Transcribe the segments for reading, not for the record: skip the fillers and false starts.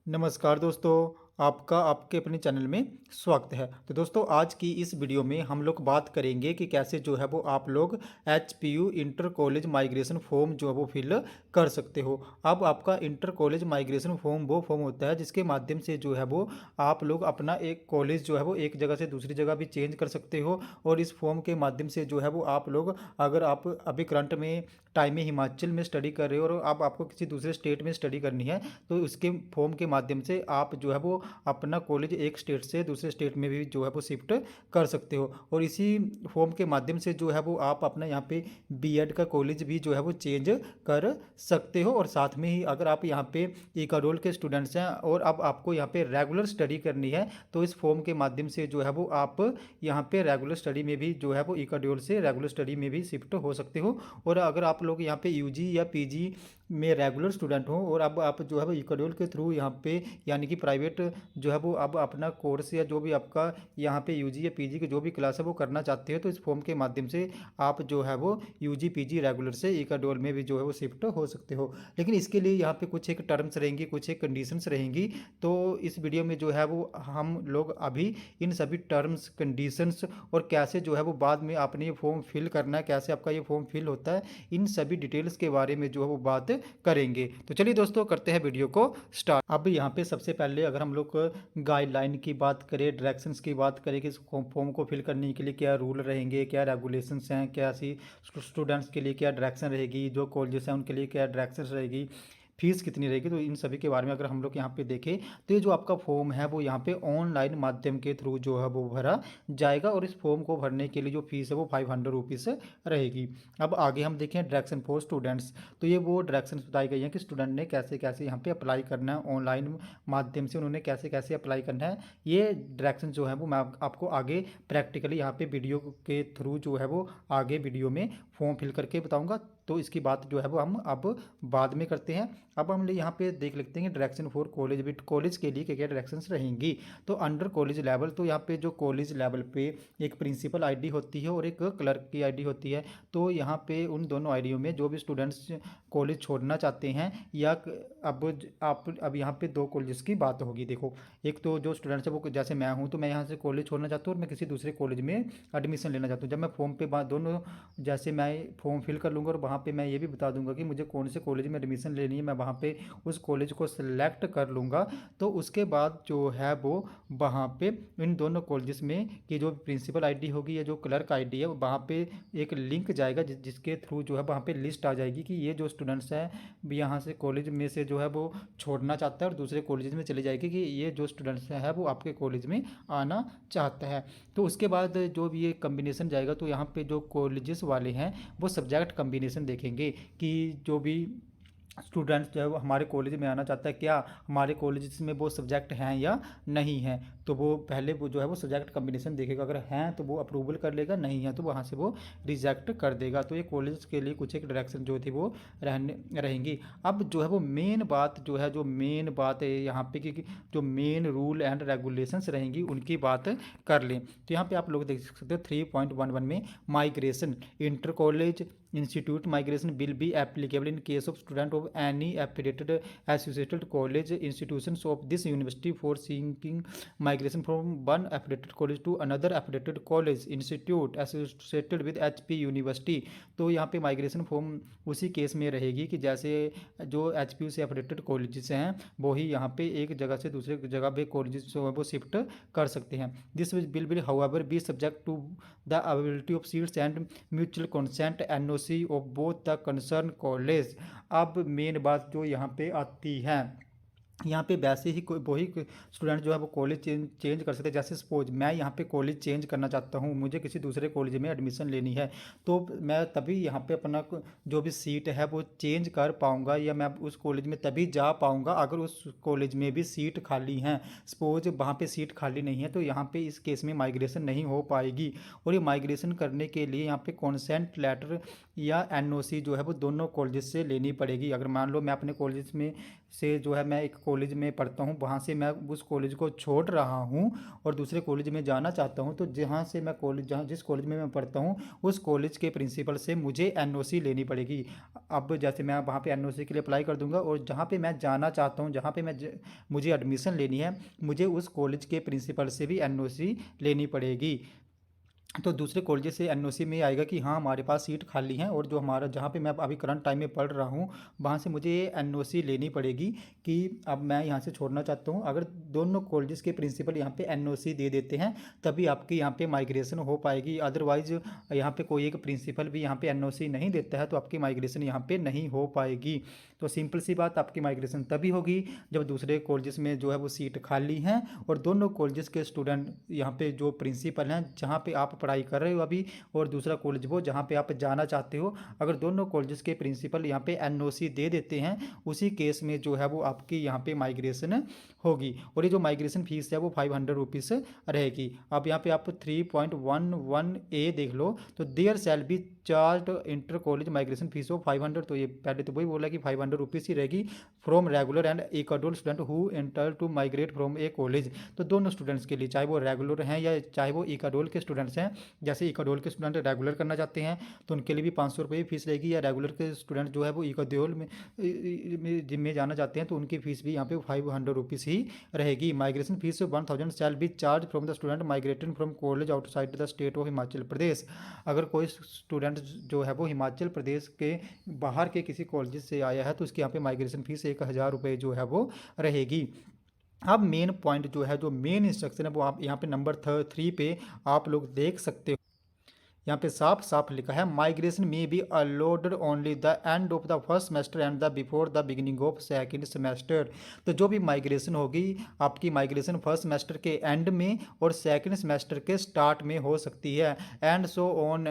नमस्कार दोस्तों, आपका आपके अपने चैनल में स्वागत है। तो दोस्तों आज की इस वीडियो में हम लोग बात करेंगे कि कैसे जो है वो आप लोग HPU inter college migration form जो है वो फिल कर सकते हो। अब आपका इंटर कॉलेज माइग्रेशन फॉर्म वो फॉर्म होता है जिसके माध्यम से जो है वो आप लोग अपना एक कॉलेज जो है वो एक जगह से दूसरी जगह भी चेंज कर सकते हो। और इस फॉर्म के माध्यम से जो है वो आप लोग, अगर आप अभी करंट में टाइम में हिमाचल में स्टडी कर रहे हो और अब आपको किसी दूसरे स्टेट में स्टडी करनी है, तो उसके फॉर्म के माध्यम से आप जो है वो अपना कॉलेज एक स्टेट से दूसरे स्टेट में भी जो है वो शिफ्ट कर सकते हो। और इसी फॉर्म के माध्यम से जो है वो आप अपना यहाँ पे बीएड का कॉलेज भी जो है वो चेंज कर सकते हो। और साथ में ही अगर आप यहाँ पे इकाडोल के स्टूडेंट्स हैं और अब आपको यहाँ पे रेगुलर स्टडी करनी है, तो इस फॉर्म के माध्यम से जो है वो आप यहाँ पे रेगुलर स्टडी में भी जो है वो इकाडोल से रेगुलर स्टडी में भी शिफ्ट हो सकते हो। और अगर आप लोग यहाँ पे यूजी या पीजी में रेगुलर स्टूडेंट हो और अब आप जो है वो इकाडोल के थ्रू यहाँ पे यानी कि प्राइवेट जो है वो अब अपना कोर्स या जो भी आपका यहाँ पे यूजी या पीजी की जो भी क्लास है वो करना चाहते हो, तो इस फॉर्म के माध्यम से आप जो है वो यूजी पीजी रेगुलर से इकाडोल में भी जो है वो शिफ्ट हो सकते हो। लेकिन इसके लिए यहाँ पे कुछ एक टर्म्स रहेंगी, कुछ एक कंडीशंस रहेंगी। तो इस वीडियो में जो है वो हम लोग अभी इन सभी टर्म्स कंडीशंस और कैसे जो है वो बाद में आपने ये फॉर्म फिल करना है, कैसे आपका ये फॉर्म फिल होता है, इन सभी डिटेल्स के बारे में जो है वो बात करेंगे। तो चलिए दोस्तों करते हैं वीडियो को स्टार्ट। अब यहाँ पे सबसे पहले अगर हम लोग गाइडलाइन की बात करें, डायरेक्शंस की बात करें कि इस फॉर्म को फिल करने के लिए क्या रूल रहेंगे, क्या रेगुलेशंस हैं, क्या सी स्टूडेंट्स के लिए क्या डायरेक्शन रहेगी, जो कॉलेजेस हैं उनके लिए क्या डायरेक्शन रहेगी, फीस कितनी रहेगी, तो इन सभी के बारे में अगर हम लोग यहाँ पे देखें तो ये जो आपका फॉर्म है वो यहाँ पे ऑनलाइन माध्यम के थ्रू जो है वो भरा जाएगा। और इस फॉर्म को भरने के लिए जो फीस है वो 500 रुपीज़ रहेगी। अब आगे हम देखें डायरेक्शन फॉर स्टूडेंट्स, तो ये वो डायरेक्शन बताई गई हैं कि स्टूडेंट ने कैसे कैसे यहाँ पे अप्लाई करना है, ऑनलाइन माध्यम से उन्होंने कैसे कैसे अप्लाई करना है। ये डायरेक्शन जो है वो मैं आपको आगे प्रैक्टिकली यहाँ पे वीडियो के थ्रू जो है वो आगे वीडियो में फॉर्म फिल करके बताऊँगा। तो इसकी बात जो है वो हम अब बाद में करते हैं। अब हम यहाँ पे देख लेते हैं direction for college with college के लिए क्या क्या डायरेक्शंस रहेंगी। तो अंडर कॉलेज लेवल, तो यहाँ पे जो कॉलेज लेवल पे एक प्रिंसिपल आईडी होती है और एक क्लर्क की आईडी होती है। तो यहाँ पे उन दोनों आईडियों में जो भी स्टूडेंट्स कॉलेज छोड़ना चाहते हैं या अब यहाँ पे दो कॉलेजेस की बात होगी। देखो, एक तो जो स्टूडेंट्स है वो जैसे मैं हूँ, तो मैं यहाँ से कॉलेज छोड़ना चाहता हूँ और मैं किसी दूसरे कॉलेज में एडमिशन लेना चाहता हूँ। जब मैं फॉर्म पे दोनों, जैसे मैं फॉर्म फिल कर लूँगा और वहाँ पे मैं ये भी बता दूंगा कि मुझे कौन से कॉलेज में एडमिशन लेनी है, मैं वहाँ पे उस कॉलेज को सिलेक्ट कर लूँगा। तो उसके बाद जो है वो वहाँ पे इन दोनों कॉलेजेस में की जो प्रिंसिपल आईडी होगी या जो क्लर्क आईडी है वहाँ पे एक लिंक जाएगा जिसके थ्रू जो है वहाँ पे लिस्ट आ जाएगी कि ये जो स्टूडेंट्स हैं यहाँ से कॉलेज में से जो है वो छोड़ना चाहता है और दूसरे कॉलेज में चले जाएगी कि ये जो स्टूडेंट्स है वो आपके कॉलेज में आना चाहता है। तो उसके बाद जो भी ये कम्बिनेशन जाएगा, तो यहाँ पे जो कॉलेजेस वाले हैं वो सब्जेक्ट कम्बिनेशन देखेंगे कि जो भी स्टूडेंट्स जो है वो हमारे कॉलेज में आना चाहता है, क्या हमारे कॉलेज में वो सब्जेक्ट हैं या नहीं हैं। तो वो पहले वो जो है वो सब्जेक्ट कम्बिनेशन देखेगा, अगर हैं तो वो अप्रूवल कर लेगा, नहीं है तो वहाँ से वो रिजेक्ट कर देगा। तो ये कॉलेज के लिए कुछ एक डायरेक्शन जो थी वो रहेंगी। अब जो है वो मेन बात जो है, जो मेन बात है यहाँ पे कि जो मेन रूल एंड रेगुलेशंस रहेंगी उनकी बात कर लें। तो यहाँ पे आप लोग देख सकते हो 3.11 में migration inter college institute migration will be applicable in case of student of any affiliated associated college institutions of this university for seeking migration from one affiliated college to another affiliated college institute associated with HP university। तो यहाँ पे migration form उसी case में रहेगी कि जैसे जो HPU से एफिलेटेड कॉलेजेस हैं वो ही यहाँ पे एक जगह से दूसरे जगह पे कॉलेजेस जो है वो शिफ्ट कर सकते हैं। This will however be subject to the availability of seats and mutual consent NOC of both the concern college. अब मेन बात जो यहाँ पे आती है, यहाँ पे वैसे ही कोई वही स्टूडेंट जो है वो कॉलेज चेंज कर सकते हैं। जैसे सपोज मैं यहाँ पे कॉलेज चेंज करना चाहता हूँ, मुझे किसी दूसरे कॉलेज में एडमिशन लेनी है, तो मैं तभी यहाँ पे अपना जो भी सीट है वो चेंज कर पाऊँगा या मैं उस कॉलेज में तभी जा पाऊँगा अगर उस कॉलेज में भी सीट खाली हैं। सपोज वहाँ पे सीट खाली नहीं है तो यहाँ पे इस केस में माइग्रेशन नहीं हो पाएगी। और ये माइग्रेशन करने के लिए यहाँ पे कॉन्सेंट लेटर या एनओसी जो है वो दोनों कॉलेज से लेनी पड़ेगी। अगर मान लो मैं अपने कॉलेज में से जो है मैं एक कॉलेज में पढ़ता हूँ, वहाँ से मैं उस कॉलेज को छोड़ रहा हूँ और दूसरे कॉलेज में जाना चाहता हूँ, तो जहाँ से मैं कॉलेज जहाँ जिस कॉलेज में मैं पढ़ता हूँ उस कॉलेज के प्रिंसिपल से मुझे एनओसी लेनी पड़ेगी। अब जैसे मैं वहाँ पे एनओसी के लिए अप्लाई कर दूंगा और जहाँ पे मैं जाना चाहता हूँ, जहाँ पे मुझे एडमिशन लेनी है, मुझे उस कॉलेज के प्रिंसिपल से भी एनओसी लेनी पड़ेगी। तो दूसरे कॉलेज से एनओसी में आएगा कि हाँ हमारे पास सीट खाली है, और जो हमारा जहाँ पे मैं अभी करंट टाइम में पढ़ रहा हूँ वहाँ से मुझे एनओसी लेनी पड़ेगी कि अब मैं यहाँ से छोड़ना चाहता हूँ। अगर दोनों कॉलेजेस के प्रिंसिपल यहाँ पे एनओसी दे देते हैं तभी आपकी यहाँ पे माइग्रेशन हो पाएगी, अदरवाइज यहाँ पे कोई एक प्रिंसिपल भी यहाँ पे एनओसी नहीं देता है तो आपकी माइग्रेशन यहाँ पे नहीं हो पाएगी। तो सिंपल सी बात, आपकी माइग्रेशन तभी होगी जब दूसरे कॉलेजेस में जो है वो सीट खाली हैं और दोनों कॉलेजेस के स्टूडेंट यहाँ पे जो प्रिंसिपल हैं जहाँ पे आप पढ़ाई कर रहे हो अभी, और दूसरा कॉलेज वो जहाँ पे आप जाना चाहते हो, अगर दोनों कॉलेजेस के प्रिंसिपल यहाँ पे एनओसी दे देते हैं, उसी केस में जो है वो आपकी यहाँ पे माइग्रेशन होगी। और ये जो माइग्रेशन फीस है वो 500 रुपीज़ रहेगी। अब यहाँ पे आप 3.11A देख लो, तो there shall be charge inter college migration fees हो 500, तो ये पहले तो वही बोला कि 500 रुपीज़ ही रहेगी फ्रॉम रेगुलर एंड एकअडोल student who enter to migrate from a college. तो दोनों स्टूडेंट्स के लिए, चाहे वो रेगुलर हैं या चाहे वो एकअडोल के स्टूडेंट्स हैं, जैसे एकअडोल के स्टूडेंट रेगुलर करना चाहते हैं तो उनके लिए भी 500 रुपये फीस रहेगी, या रेगुलर के स्टूडेंट जो है वो एकअडोल में जाना चाहते हैं तो उनकी फीस भी यहाँ पे 500 रुपीज़ ही रहेगी। Migration fees 1000 shall be charged from the student migrated from college outside the state of Himachal Pradesh. अगर कोई स्टूडेंट जो है वो हिमाचल प्रदेश के बाहर के किसी कॉलेज से आया है तो उसके यहाँ पे माइग्रेशन फीस 1000 रुपये जो है वो रहेगी। अब मेन पॉइंट जो है, जो मेन इंस्ट्रक्शन है वो आप यहाँ पे नंबर 3 पे आप लोग देख सकते हो। यहाँ पे साफ साफ लिखा है माइग्रेशन में be allowed only the end of the first semester and the before the beginning of second semester. तो जो भी माइग्रेशन होगी आपकी माइग्रेशन फर्स्ट सेमेस्टर के एंड में और सेकंड सेमेस्टर के स्टार्ट में हो सकती है। And so on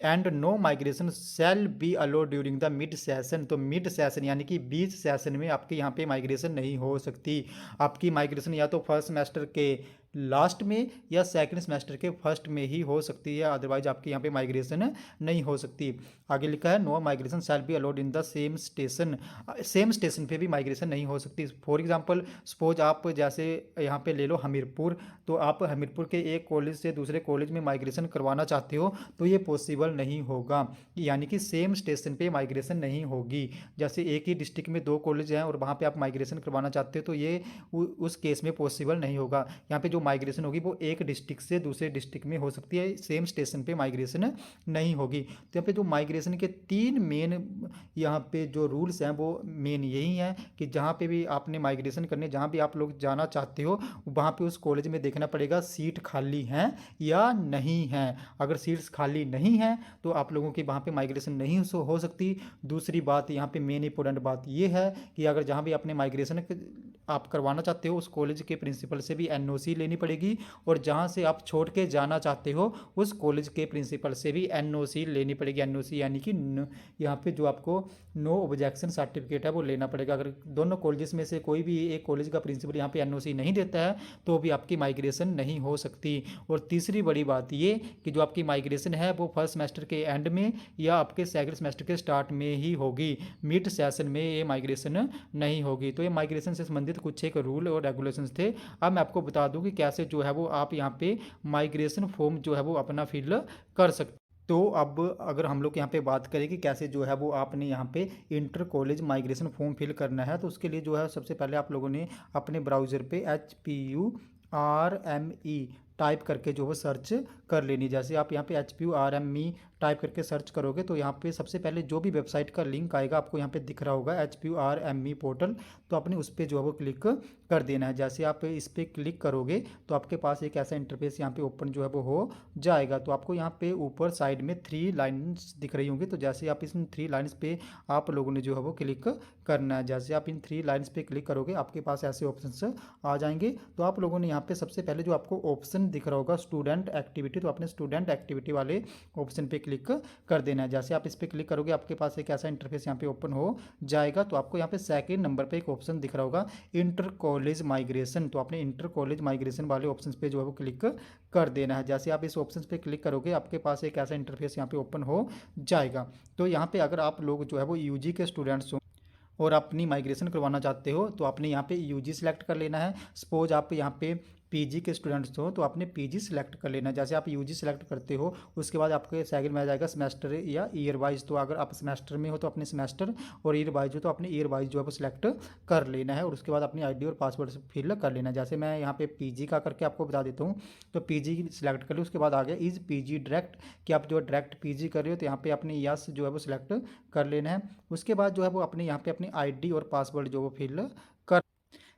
and no migration shall be allowed during the mid session. तो मिड सेशन यानी कि बीच सेशन में आपके यहाँ पे माइग्रेशन नहीं हो सकती। आपकी माइग्रेशन या तो फर्स्ट सेमेस्टर के लास्ट में या सेकंड सेमेस्टर के फर्स्ट में ही हो सकती है, अदरवाइज आपके यहाँ पे माइग्रेशन नहीं हो सकती। आगे लिखा है no migration shall be allowed in the same station. Same station पे भी माइग्रेशन नहीं हो सकती। फॉर एग्जांपल सपोज आप जैसे यहाँ पे ले लो हमीरपुर, तो आप हमीरपुर के एक कॉलेज से दूसरे कॉलेज में माइग्रेशन करवाना चाहते हो तो ये पॉसिबल नहीं होगा, यानी कि सेम स्टेशन पे माइग्रेशन नहीं होगी। जैसे एक ही डिस्ट्रिक्ट में 2 कॉलेज हैं और वहाँ पे आप माइग्रेशन करवाना चाहते हो तो ये उस केस में पॉसिबल नहीं होगा। यहाँ पे जो माइग्रेशन होगी वो एक डिस्ट्रिक्ट से दूसरे डिस्ट्रिक्ट में हो सकती है, सेम स्टेशन पे माइग्रेशन नहीं होगी। तो यहाँ पे जो माइग्रेशन के 3 मेन यहाँ पे जो रूल्स हैं वो मेन यही हैं कि जहाँ पे भी आपने माइग्रेशन करने, जहाँ भी आप लोग जाना चाहते हो वहाँ पे उस कॉलेज में देखना पड़ेगा सीट खाली हैं या नहीं है। अगर सीट्स खाली नहीं हैं तो आप लोगों की वहाँ पे माइग्रेशन नहीं हो सकती। दूसरी बात यहाँ पे मेन इंपॉर्टेंट बात ये है कि अगर जहाँ भी आपने माइग्रेशन आप करवाना चाहते हो उस कॉलेज के प्रिंसिपल से भी एनओसी लेनी पड़ेगी, और जहाँ से आप छोड़ के जाना चाहते हो उस कॉलेज के प्रिंसिपल से भी एनओसी लेनी पड़ेगी। एनओसी यानी कि यहाँ पे जो आपको नो ऑब्जेक्शन सर्टिफिकेट है वो लेना पड़ेगा। अगर दोनों कॉलेजेस में से कोई भी एक कॉलेज का प्रिंसिपल यहाँ पे एनओसी नहीं देता है तो भी आपकी माइग्रेशन नहीं हो सकती। और तीसरी बड़ी बात ये कि जो आपकी माइग्रेशन है वो फर्स्ट सेमेस्टर के एंड में या आपके सेकंड सेमेस्टर के स्टार्ट में ही होगी, मिड सेशन में ये माइग्रेशन नहीं होगी। तो ये माइग्रेशन से संबंधित कुछ एक रूल और रेगुलेशंस थे। अब मैं आपको बता दूं कि कैसे जो है वो आप यहाँ पे माइग्रेशन फॉर्म जो है वो अपना फिल कर सकते। तो अब अगर हम लोग यहाँ पे बात करें कि कैसे जो है वो आपने यहाँ पे inter college migration form fill करना है, तो उसके लिए जो है सबसे पहले आप लोगों ने अपने ब्राउज़र पे HPURME टाइप करके जो वो सर्च कर लेनी। जैसे आप यहाँ पे HPURME टाइप करके सर्च करोगे तो यहाँ पे सबसे पहले जो भी वेबसाइट का लिंक आएगा आपको यहाँ पे दिख रहा होगा HPURME पोर्टल, तो आपने उस पर जो है वो क्लिक कर देना है। जैसे आप इस पर क्लिक करोगे तो आपके पास एक ऐसा इंटरफेस यहाँ पे ओपन जो है वो हो जाएगा। तो आपको यहाँ पे ऊपर साइड में 3 लाइन्स दिख रही होंगी, तो जैसे आप इन 3 लाइन्स पे आप लोगों ने जो है वो क्लिक करना है। जैसे आप इन 3 लाइन्स पे क्लिक करोगे आपके पास ऐसे ऑप्शन आ जाएंगे। तो आप लोगों ने यहाँ पे सबसे पहले जो आपको ऑप्शन दिख रहा होगा स्टूडेंट एक्टिविटी, तो आपने स्टूडेंट एक्टिविटी वाले ऑप्शन पे क्लिक कर देना है। जैसे आप इस पर क्लिक करोगे आपके पास एक ऐसा इंटरफेस यहाँ पे ओपन हो जाएगा। तो आपको यहाँ पे सेकंड नंबर पे एक ऑप्शन दिख रहा होगा इंटर कॉलेज माइग्रेशन, तो आपने इंटर कॉलेज माइग्रेशन वाले ऑप्शन पे जो है वो क्लिक कर देना है। जैसे आप इस ऑप्शन पे क्लिक करोगे आपके पास एक ऐसा इंटरफेस यहाँ पे ओपन हो जाएगा। तो यहाँ पे अगर आप लोग जो है वो यूजी के स्टूडेंट्स हो और अपनी माइग्रेशन करवाना चाहते हो तो आपने यहाँ पे यूजी सिलेक्ट कर लेना है। सपोज आप यहाँ पे पीजी के स्टूडेंट्स हो तो आपने पीजी सिलेक्ट कर लेना है। जैसे आप यूजी सिलेक्ट करते हो उसके बाद आपके सेकंड में आ जाएगा सेमेस्टर या ईयर वाइज। तो अगर आप सेमेस्टर में हो तो अपने सेमेस्टर, और ईयर वाइज हो तो अपने ईयर वाइज जो है वो सिलेक्ट कर लेना है। और उसके बाद अपनी आईडी और पासवर्ड फिल कर लेना है। जैसे मैं यहाँ पे पीजी का करके आपको बता देता हूँ। तो पीजी सिलेक्ट कर ली, उसके बाद आ गया इज पीजी डायरेक्ट, कि आप जो डायरेक्ट पीजी कर रहे हो तो यहाँ पे अपने यस जो है वो सिलेक्ट कर लेना है। उसके बाद जो है वो अपने यहाँ पे अपनी आईडी और पासवर्ड जो वो फिल कर।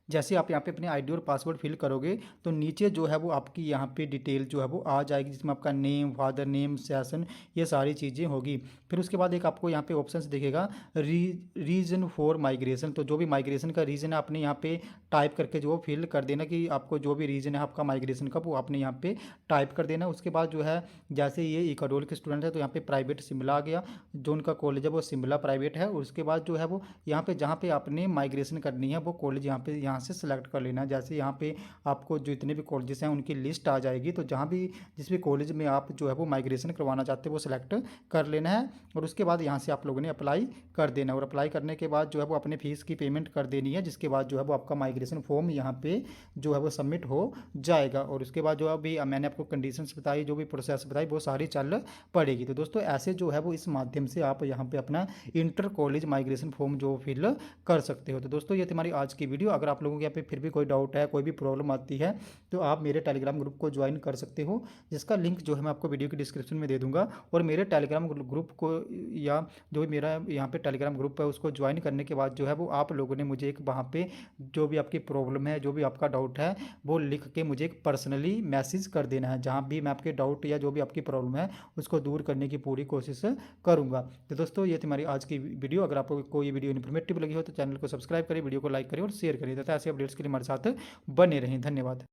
जैसे आप यहाँ पे अपने आईडी और पासवर्ड फिल करोगे तो नीचे जो है वो आपकी यहाँ पे डिटेल जो है वो आ जाएगी, जिसमें आपका नेम, फादर नेम, सेशन, ये सारी चीज़ें होगी। फिर उसके बाद एक आपको यहाँ पे ऑप्शन दिखेगा रीजन फॉर माइग्रेशन। तो जो भी माइग्रेशन का रीज़न है आपने यहाँ पे टाइप करके जो फिल कर देना, कि आपको जो भी रीज़न है आपका माइग्रेशन का वो आपने यहाँ पे टाइप कर देना। उसके बाद जो है जैसे ये इकाडोल के स्टूडेंट है तो यहाँ पे प्राइवेट शिमला आ गया, जो उनका कॉलेज है वो शिमला प्राइवेट है। उसके बाद जो है वो यहाँ पे जहाँ पे आपने माइग्रेशन करनी है वो कॉलेज यहाँ से सेलेक्ट कर लेना है। जैसे यहाँ पे आपको जो इतने भी कॉलेजेस हैं उनकी लिस्ट आ जाएगी, तो जहाँ भी जिस भी कॉलेज में आप जो है वो माइग्रेशन करवाना चाहते हो वो सिलेक्ट कर लेना है। और उसके बाद यहाँ से आप लोगों ने अप्लाई कर देना है। और अप्लाई करने के बाद जो है वो अपने फीस की पेमेंट कर देनी है, जिसके बाद जो है वो आपका माइग्रेशन फॉर्म यहाँ पे जो है वो सबमिट हो जाएगा। और उसके बाद जो अभी मैंने आपको कंडीशंस बताई, जो भी प्रोसेस बताई, वो सारी चल पड़ेगी। तो दोस्तों ऐसे जो है वो इस माध्यम से आप यहाँ पे अपना इंटर कॉलेज माइग्रेशन फॉर्म जो फिल कर सकते हो। तो दोस्तों ये तुम्हारी आज की वीडियो। अगर आप लोगों के यहाँ पे फिर भी कोई डाउट है, कोई भी प्रॉब्लम आती है, तो आप मेरे टेलीग्राम ग्रुप को ज्वाइन कर सकते हो, जिसका लिंक जो है मैं आपको वीडियो की डिस्क्रिप्शन में दे दूंगा। और मेरे टेलीग्राम ग्रुप को, या जो भी मेरा यहाँ पे टेलीग्राम ग्रुप है, उसको ज्वाइन करने के बाद जो है वो आप लोगों ने मुझे एक वहाँ पे जो भी आपकी प्रॉब्लम है, जो भी आपका डाउट है, वो लिख के मुझे एक पर्सनली मैसेज कर देना है, जहाँ भी मैं आपके डाउट या जो भी आपकी प्रॉब्लम है उसको दूर करने की पूरी कोशिश करूँगा। तो दोस्तों ये तुम्हारी आज की वीडियो। अगर आपको कोई वीडियो इन्फॉर्मेटिव लगी हो तो चैनल को सब्सक्राइब करें, वीडियो को लाइक करें और शेयर करें, तथा ऐसे अपडेट्स के लिए हमारे साथ बने रहें। धन्यवाद।